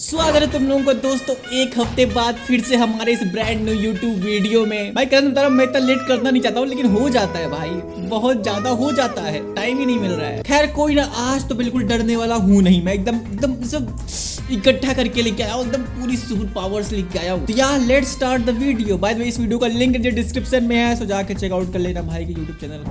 स्वागत है तुम लोगों को दोस्तों एक हफ्ते बाद फिर से हमारे इस ब्रांड न्यू यूट्यूब वीडियो में। भाई कसम बता रहा हूं, मैं इतना लेट करना नहीं चाहता हूँ लेकिन हो जाता है भाई, बहुत ज्यादा हो जाता है, टाइम ही नहीं मिल रहा है। खैर कोई ना, आज तो बिल्कुल डरने वाला हूँ नहीं, मैं एकदम एकदम सब इकट्ठा करके लेके आया हूँ, एकदम पूरी सुपर पावर्स लेके आया हूँ। तो यार let's start the video. By the way इस वीडियो का लिंक डिस्क्रिप्शन में है, सो जाके चेकआउट कर लेना भाई के यूट्यूब चैनल।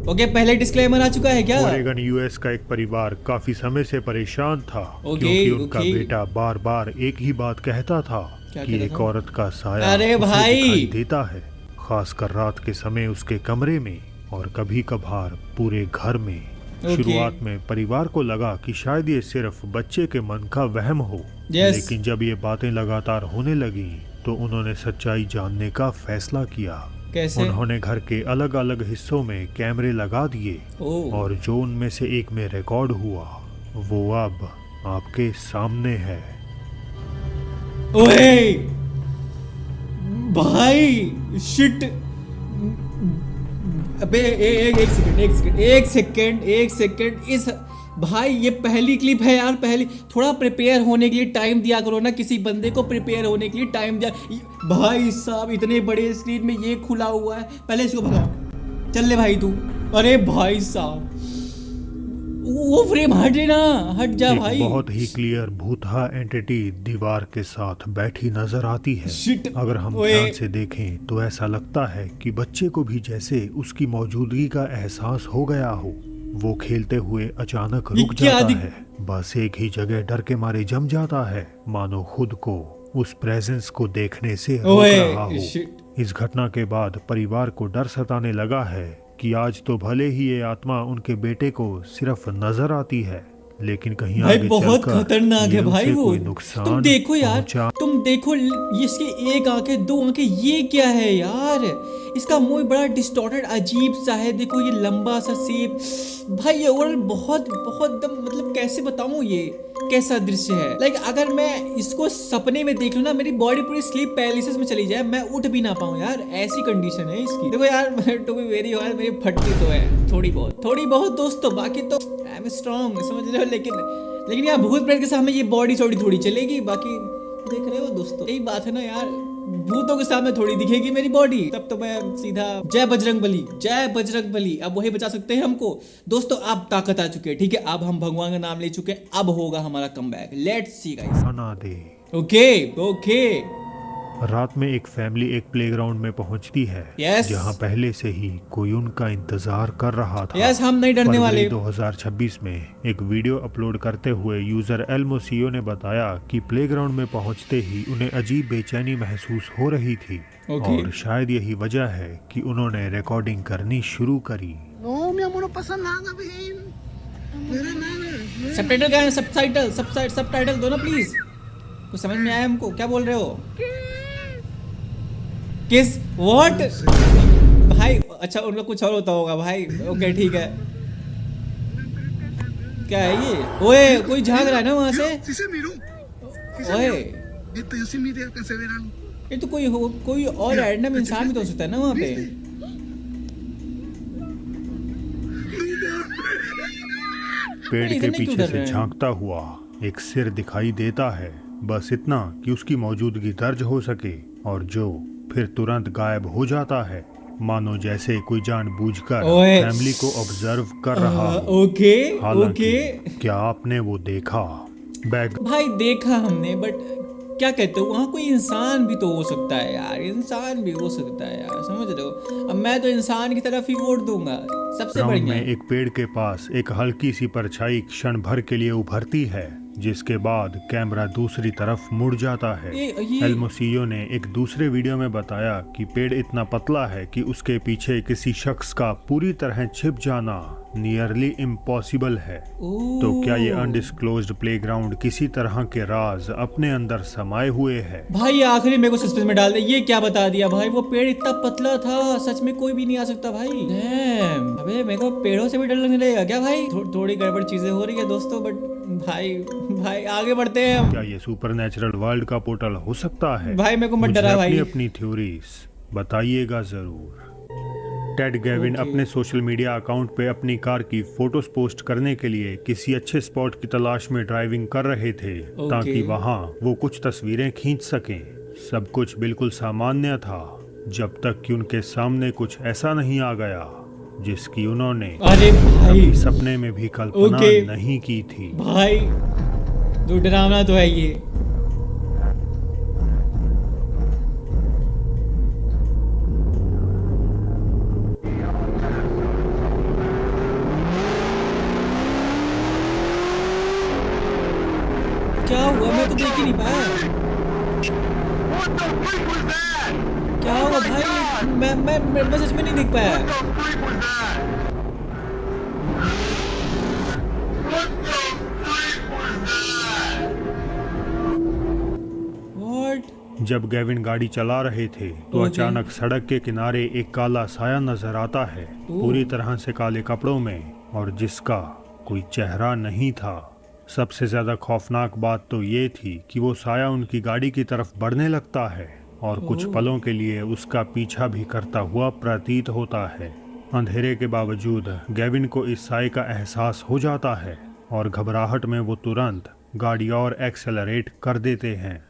ओके पहले डिस्क्लेमर आ चुका है क्या? ओरेगन यूएस का एक परिवार काफी समय से परेशान था क्योंकि उनका बेटा बार बार एक ही बात कहता था कि एक औरत का साया अरे भाई दिखाई देता है, खासकर रात के समय उसके कमरे में और कभी कभार पूरे घर में। शुरुआत में परिवार को लगा कि शायद ये सिर्फ बच्चे के मन का वहम हो, लेकिन जब ये बातें लगातार होने लगी तो उन्होंने सच्चाई जानने का फैसला किया। कैसे? उन्होंने घर के अलग अलग हिस्सों में कैमरे लगा दिए और जो उनमें से एक में रिकॉर्ड हुआ वो अब आपके सामने है। ओए भाई शिट, अबे एक सेकंड इस भाई ये पहली क्लिप है यार, पहली थोड़ा प्रिपेयर होने के लिए टाइम दिया करो ना, किसी बंदे को प्रिपेयर होने के लिए टाइम दिया। भाई साहब इतने बड़े स्क्रीन में ये खुला हुआ है, पहले इसको भगाओ, चल ले भाई तू। अरे भाई साहब वो फ्रेम हट ना, हट जा भाई। बहुत ही क्लियर भूतहा एंटिटी दीवार के साथ बैठी नजर आती है। अगर हम ध्यान से देखें तो ऐसा लगता है कि बच्चे को भी जैसे उसकी मौजूदगी का एहसास हो गया हो। वो खेलते हुए अचानक रुक जाता है, बस एक ही जगह डर के मारे जम जाता है, मानो खुद को उस प्रेजेंस को देखने से रोक रहा हो। इस घटना के बाद परिवार को डर सताने लगा है कि आज तो भले ही ये आत्मा उनके बेटे को सिर्फ नजर आती है, लेकिन कहीं भाई आगे बहुत खतरनाक है भाई वो। तुम देखो यार, तुम देखो इसके एक आंखें दो आंखें, ये क्या है यार? इसका मुंह बड़ा डिस्टॉर्टेड अजीब सा है, देखो ये लंबा सा शेप। भाई ये ओवरऑल बहुत मतलब कैसे बताऊं ये कैसा दृश्य है। लाइक अगर मैं इसको सपने में देख लूं ना, मेरी बॉडी पूरी स्लीप पैरालिसिस में चली जाए, मैं उठ भी ना पाऊं यार, ऐसी कंडीशन है इसकी। देखो यार टू बी वेरी ऑनेस्ट मेरी फटती तो है थोड़ी बहुत दोस्तों, बाकी तो आई एम स्ट्रांग, समझ रहे हो। लेकिन यार भूत प्रेत के सामने ये बॉडी थोड़ी चलेगी, बाकी देख रहे हो दोस्तों, यही बात है ना यार, भूतों के सामने थोड़ी दिखेगी मेरी बॉडी, तब तो मैं सीधा जय बजरंग बली, अब वही बचा सकते हैं हमको। दोस्तों अब ताकत आ चुकी है, ठीक है, अब हम भगवान का नाम ले चुके हैं, अब होगा हमारा comeback. Let's see guys. Okay रात में एक फैमिली एक प्लेग्राउंड में पहुंचती है, जहां पहले से ही कोई उनका इंतजार कर रहा था। हम नहीं डरने वाले। 2026 में एक वीडियो अपलोड करते हुए यूजर एल्मोसियो ने बताया कि प्लेग्राउंड में पहुंचते ही उन्हें अजीब बेचैनी महसूस हो रही थी, और शायद यही वजह है कि उन्होंने रिकॉर्डिंग करनी शुरू करी। सबटाइटल दो ना प्लीज, कुछ समझ में आया हमको, क्या बोल रहे हो? किस व्हाट भाई? अच्छा उन लोग कुछ और होता होगा भाई। ओके ठीक है, क्या है ये? ओए कोई झांक रहा है ना वहां से। ओए ये तो कोई और रैंडम इंसान भी तो हो सकता है ना वहां पे। पेड़ के पीछे से झांकता हुआ एक सिर दिखाई देता है, बस इतना कि उसकी मौजूदगी दर्ज हो सके, और जो फिर तुरंत गायब हो जाता है, मानो जैसे कोई जानबूझकर फैमिली को ऑब्जर्व कर रहा हो। हालांकि क्या आपने वो देखा? भाई देखा हमने, बट क्या कहते हो, वहाँ कोई इंसान भी तो हो सकता है यार, इंसान भी हो सकता है यार, समझ रहे हो। अब मैं तो इंसान की तरफ ही वोट दूंगा, सबसे बढ़िया। में एक पेड़ के पास एक हल्की सी परछाई क्षण भर के लिए उभरती है, जिसके बाद कैमरा दूसरी तरफ मुड़ जाता है। एल्मोसियो ने एक दूसरे वीडियो में बताया कि पेड़ इतना पतला है कि उसके पीछे किसी शख्स का पूरी तरह छिप जाना नियरली इम्पॉसिबल है। तो क्या ये अनडिस्क्लोज्ड प्लेग्राउंड किसी तरह के राज अपने अंदर समाये हुए है? भाई आखिरी मेरे को सस्पेंस में डाल दे, ये क्या बता दिया भाई? वो पेड़ इतना पतला था, सच में कोई भी नहीं आ सकता भाई। डैम, अबे मेरे को पेड़ों से भी डर लगने लगेगा क्या भाई? थोड़ी गड़बड़ चीजें हो रही है दोस्तों, बट भाई आगे बढ़ते हैं हम। क्या ये सुपरनैचुरल वर्ल्ड का पोर्टल हो सकता है? भाई मेरे को मत डरा भाई। अपनी थ्योरीज बताइएगा जरूर। टेड गेविन अपने सोशल मीडिया अकाउंट पे अपनी कार की फोटोज पोस्ट करने के लिए किसी अच्छे स्पॉट की तलाश में ड्राइविंग कर रहे थे ताकि वहां वो कुछ तस्वीरें खींच सकें। सब कुछ बिल्कुल सामान्य था जब तक कि उनके सामने कुछ ऐसा नहीं आ गया जिसकी उन्होंने कभी सपने में भी कल्पना नहीं की थी। भाई जो डरावना तो है ये। क्या हुआ? मैं तो देख ही नहीं पाया। क्या हुआ भाई? मैं सच में नहीं देख पाया। What? जब गेविन गाड़ी चला रहे थे तो अचानक सड़क के किनारे एक काला साया नजर आता है, पूरी तरह से काले कपड़ों में, और जिसका कोई चेहरा नहीं था। सबसे ज्यादा खौफनाक बात तो ये थी कि वो साया उनकी गाड़ी की तरफ बढ़ने लगता है और कुछ पलों के लिए उसका पीछा भी करता हुआ प्रतीत होता है। अंधेरे के बावजूद गेविन को इस साए का एहसास हो जाता है और घबराहट में वो तुरंत गाड़ी और एक्सेलरेट कर देते हैं।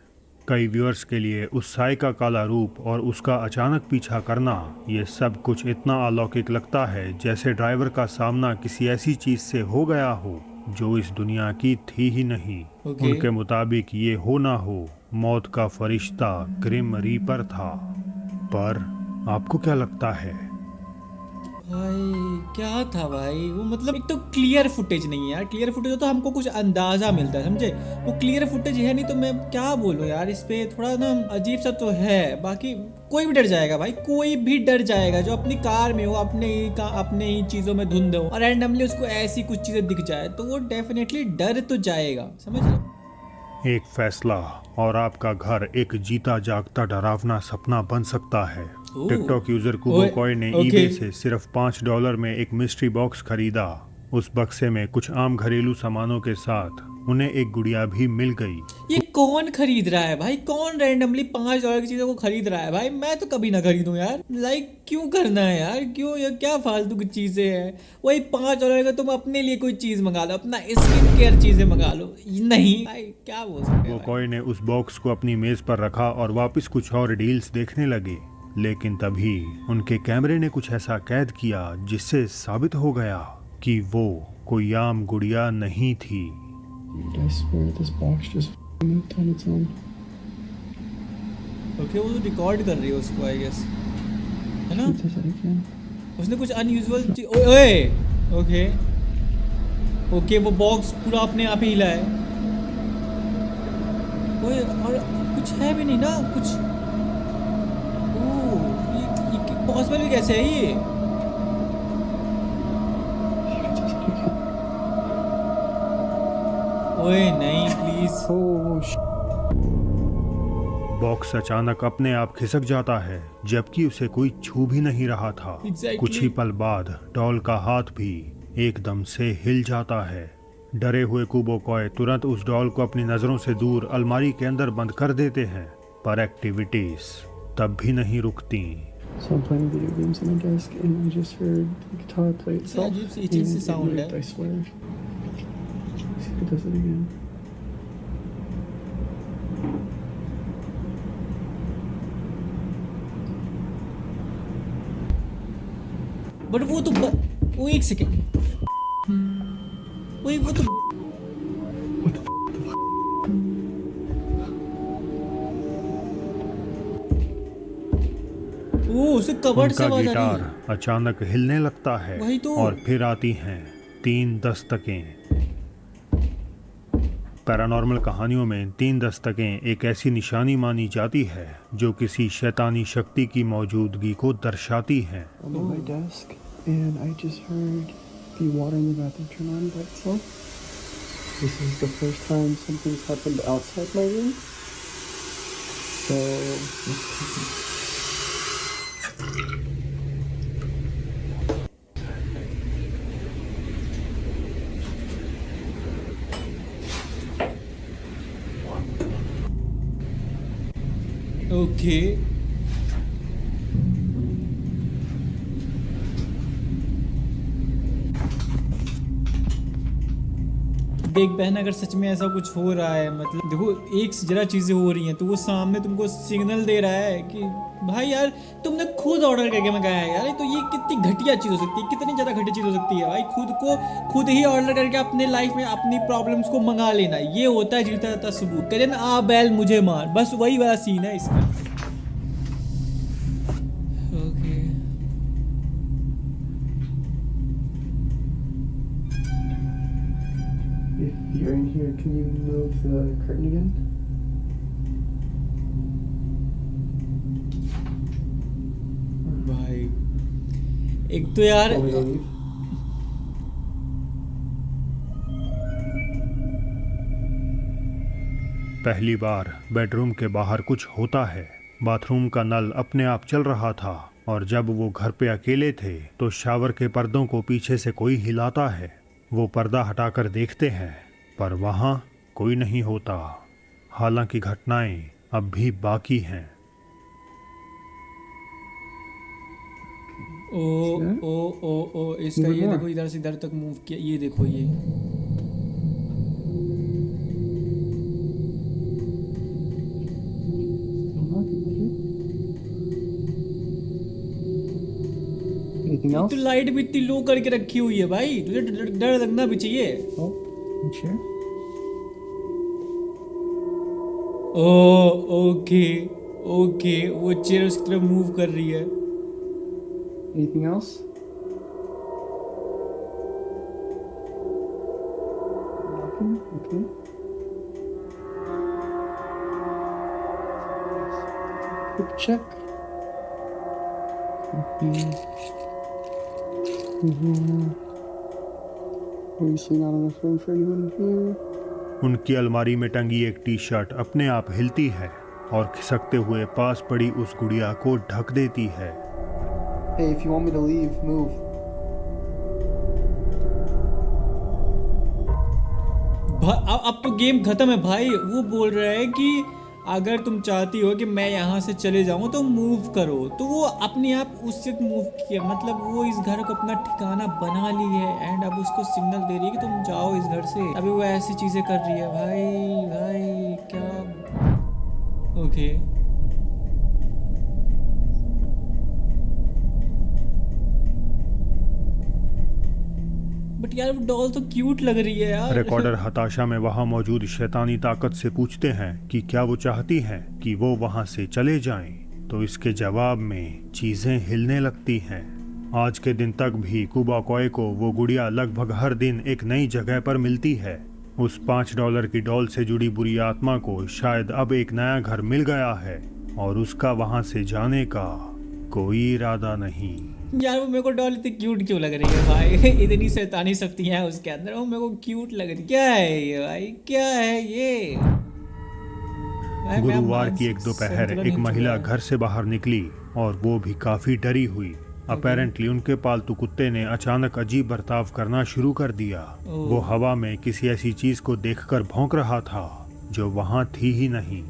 कई व्यूअर्स के लिए उस साए का काला रूप और उसका अचानक पीछा करना, ये सब कुछ इतना अलौकिक लगता है जैसे ड्राइवर का सामना किसी ऐसी चीज से हो गया हो जो इस दुनिया की थी ही नहीं। उनके मुताबिक ये हो ना हो, मौत का फरिश्ता ग्रिम रीपर था। पर आपको क्या लगता है? भाई क्या था भाई वो? मतलब एक तो क्लियर फुटेज नहीं है यार। क्लियर फुटेज हो तो हमको कुछ अंदाजा मिलता है, समझे? वो क्लियर फुटेज है नहीं, तो मैं क्या बोलूं यार। इस पे थोड़ा ना अजीब सा तो है। बाकी कोई भी डर जाएगा भाई, कोई भी डर जाएगा जो अपनी कार में हो, अपने ही चीजों में धुंध हो और रैंडमली उसको ऐसी कुछ चीजें दिख जाए तो वो डेफिनेटली डर तो जाएगा, समझ रहे? एक फैसला और आपका घर एक जीता जागता डरावना सपना बन सकता है। टिकटॉक यूजर कुबो कॉय ने ईबे से सिर्फ $5 में एक मिस्ट्री बॉक्स खरीदा। उस बक्से में कुछ आम घरेलू सामानों के साथ उन्हें एक गुड़िया भी मिल गई। ये कौन खरीद रहा है भाई? कौन रैंडमली $5 की चीजों को खरीद रहा है भाई? मैं तो कभी ना खरीदूं यार। लाइक क्यों करना है यार? क्यों? ये क्या फालतू की चीजें हैं? वही $5 का तुम अपने लिए कोई चीज मंगा लो, अपना स्किन केयर चीजें मंगा लो। नहीं भाई, क्या बोल सकते हैं? वो कॉय ने उस बॉक्स को अपनी मेज पर रखा और वापस कुछ और डील्स देखने लगे, लेकिन तभी उनके कैमरे ने कुछ ऐसा कैद किया जिससे साबित हो गया कि वो कोई आम गुड़िया नहीं थी। ओके, वो तो रिकॉर्ड कर रही है उसको, आई गेस, है ना? उसने कुछ अनयूजुअल ओए ओके ओके, वो बॉक्स पूरा अपने आप ही हिला है। ओए, और कुछ है भी नहीं ना कुछ। ये पॉसिबल भी कैसे है ये? ओए नहीं, प्लीज। बॉक्स अचानक अपने आप खिसक जाता है जबकि उसे कोई छू भी नहीं रहा था। कुछ ही पल बाद डॉल का हाथ भी एकदम से हिल जाता है। डरे हुए कुबो कॉय तुरंत उस डॉल को अपनी नजरों से दूर अलमारी के अंदर बंद कर देते हैं, पर एक्टिविटीज तब भी नहीं रुकती। So I'm playing video games on my desk and I just heard the guitar play itself. It is the sound, I swear. See if it does it again. But वो तो वो एक सेकेंड, वो तो उसे कबर्ड से आवाज आ रही है। अचानक हिलने लगता है तो। और फिर आती हैं 3 दस्तकें। पैरानॉर्मल कहानियों में 3 दस्तकें एक ऐसी निशानी मानी जाती है जो किसी शैतानी शक्ति की मौजूदगी को दर्शाती है। And I just heard the water in the bathroom turn on by itself. This is the first time something's happened outside my room. So okay. देख बहन, अगर सच में ऐसा कुछ हो रहा है, मतलब देखो एक से जरा चीजें हो रही हैं तो वो सामने तुमको सिग्नल दे रहा है कि भाई यार तुमने खुद ऑर्डर करके मंगाया है यार, तो ये कितनी घटिया चीज हो सकती है, कितनी ज्यादा घटिया चीज हो सकती है भाई। खुद ही ऑर्डर करके अपने लाइफ में अपनी प्रॉब्लम्स को मंगा लेना, ये होता है जीता जाता सबूत। कहते ना आ बैल मुझे मार, बस वही वाला सीन है इसका। Okay If you're in here, can you move the curtain again? भाई एक तो यार Want me to leave? पहली बार बेडरूम के बाहर कुछ होता है। बाथरूम का नल अपने आप चल रहा था और जब वो घर पे अकेले थे तो शावर के पर्दों को पीछे से कोई हिलाता है। वो पर्दा हटाकर देखते हैं पर वहाँ कोई नहीं होता। हालांकि घटनाएं अब भी बाकी हैं। ओ इसका ये देखो, इधर से इधर तक मूव किया, ये देखो ये Anything else? तो लाइट भी इतनी लो करके रखी हुई है भाई, तुझे डर लगना भी चाहिए। Oh, a chair. Okay okay, वो चेयर उसकी तरफ मूव कर रही है। Anything else? Nothing? Okay. Quick check. Obviously not enough room for anyone here. उनकी अलमारी में टंगी एक टी शर्ट अपने आप हिलती है और खिसकते हुए पास पड़ी उस गुड़िया को ढक देती है। Hey, if you want me to leave, move. अब तो गेम खत्म है भाई। वो बोल रहा है कि अगर तुम चाहती हो कि मैं यहाँ से चले जाऊँ तो मूव करो, तो वो अपने आप उससे मूव किया, मतलब वो इस घर को अपना ठिकाना बना ली है एंड अब उसको सिग्नल दे रही है कि तुम जाओ इस घर से। अभी वो ऐसी चीजें कर रही है भाई क्या। ओके बट यार वो डॉल तो क्यूट लग रही है यार। रिकॉर्डर हताशा में वहां मौजूद शैतानी ताकत से पूछते हैं कि क्या वो चाहती हैं कि वो वहां से चले जाएं, तो इसके जवाब में चीजें हिलने लगती हैं। आज के दिन तक भी कुबाकोय को वो गुड़िया लगभग हर दिन एक नई जगह पर मिलती है। उस $5 की डॉल से जुड़ी बुरी आत्मा को शायद अब एक नया घर मिल गया है और उसका वहां से जाने का कोई इरादा नहीं। यार वो मेरे को डॉल इतनी क्यूट क्यों लग रही है भाई? इतनी शैतानी शक्तियां हैं उसके अंदर, वो मेरे को क्यूट लग रही। क्या है ये भाई, क्या है ये? गुरुवार की एक दोपहर एक महिला घर से बाहर निकली और वो भी काफी डरी हुई। अपेरेंटली उनके पालतू कुत्ते ने अचानक अजीब बर्ताव करना शुरू कर दिया। वो हवा में किसी ऐसी चीज को देखकर भौंक रहा था जो वहां थी ही नहीं।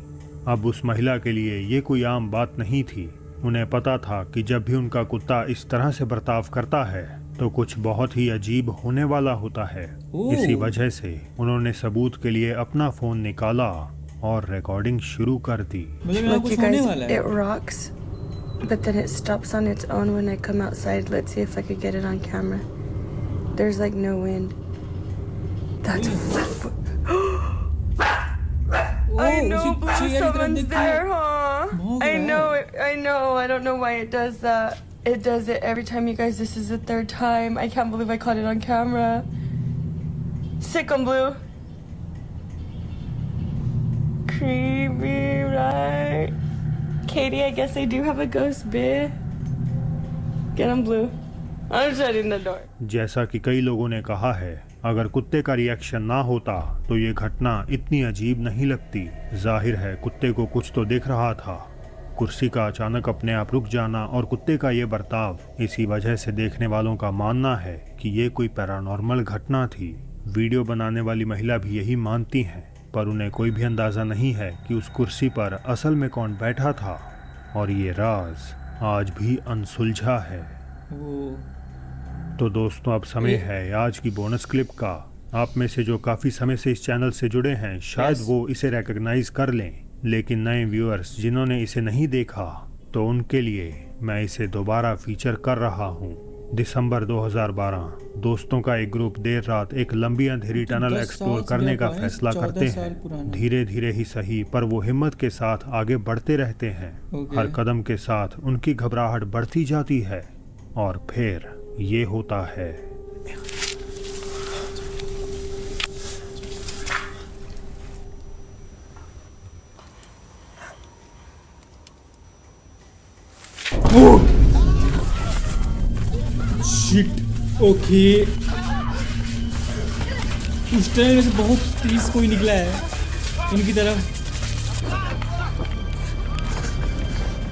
अब उस महिला के लिए ये कोई आम बात नहीं थी। उन्हें पता था कि जब भी उनका कुत्ता इस तरह से बर्ताव करता है तो कुछ बहुत ही अजीब होने वाला होता है। इसी वजह से उन्होंने सबूत के लिए अपना फोन निकाला और रिकॉर्डिंग शुरू कर दी। Look, you guys, it rocks, but then it stops on its own when I come outside. Let's see if I could get it on camera. There's like no wind. That's I know, Blue, someone's there, huh? I know it. I know. I don't know why it does that. It does it every time, you guys. This is the third time. I can't believe I caught it on camera. Sick 'em, Blue. Creepy, right? Katie, I guess I do have a ghost, bitch. Get 'em, Blue. I'm shutting the door. जैसा कि कई लोगों ने कहा है, अगर कुत्ते का रिएक्शन ना होता तो ये घटना इतनी अजीब नहीं लगती। जाहिर है कुत्ते को कुछ तो दिख रहा था। कुर्सी का अचानक अपने आप रुक जाना और कुत्ते का ये बर्ताव, इसी वजह से देखने वालों का मानना है कि ये कोई पैरानॉर्मल घटना थी। वीडियो बनाने वाली महिला भी यही मानती हैं, पर उन्हें कोई भी अंदाजा नहीं है कि उस कुर्सी पर असल में कौन बैठा था और ये राज आज भी अनसुलझा है। तो दोस्तों अब समय है आज की बोनस क्लिप का। आप में से जो काफ़ी समय से इस चैनल से जुड़े हैं शायद वो इसे रिकॉग्नाइज कर लें, लेकिन नए व्यूअर्स जिन्होंने इसे नहीं देखा तो उनके लिए मैं इसे दोबारा फीचर कर रहा हूँ। दिसंबर 2012 दोस्तों का एक ग्रुप देर रात एक लंबी अंधेरी टनल एक्सप्लोर करने का फैसला करते हैं। धीरे धीरे ही सही पर वो हिम्मत के साथ आगे बढ़ते रहते हैं। हर कदम के साथ उनकी घबराहट बढ़ती जाती है और फिर ये होता है। Shit, okay. उस टनल में से बहुत तेज कोई निकला है उनकी तरफ।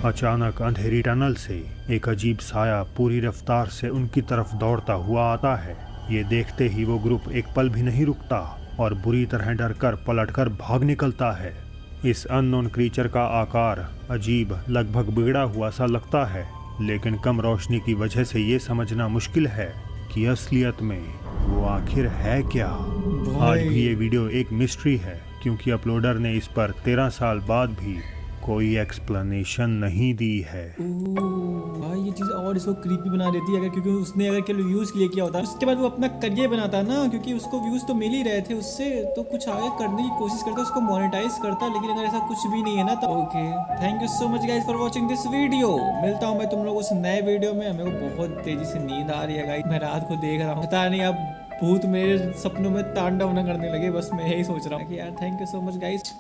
अचानक अंधेरी टनल से एक अजीब साया पूरी रफ्तार से उनकी तरफ दौड़ता हुआ आता है। ये देखते ही वो ग्रुप एक पल भी नहीं रुकता और बुरी तरह डरकर पलटकर भाग निकलता है। इस अननोन क्रीचर का आकार अजीब, लगभग बिगड़ा हुआ सा लगता है, लेकिन कम रोशनी की वजह से ये समझना मुश्किल है कि असलियत में वो आखिर है क्या। आज भी ये वीडियो एक मिस्ट्री है क्योंकि अपलोडर ने इस पर 13 साल बाद भी कोई एक्सप्लेनेशन नहीं दी है। भाई ये चीज़ और इसको क्रीपी बना देती है अगर, क्योंकि उसने अगर केवल व्यूज़ के लिए किया होता उसके बाद वो अपना करियर बनाता ना, क्योंकि उसको व्यूज़ तो मिल ही रहे थे उससे, तो कुछ आगे करने की कोशिश करता, उसको मोनेटाइज करता। लेकिन अगर ऐसा कुछ भी नहीं है ना तो okay. Thank you so much guys for watching this video. मिलता हूँ मैं तुम लोगों से नए वीडियो में। मेरे को बहुत तेजी से नींद आ रही है गाइज, मैं रात को देख रहा हूँ, पता नहीं अब भूत मेरे सपनों में तांडव न करने लगे, बस मैं यही सोच रहा हूँ कि यार thank you so much guys.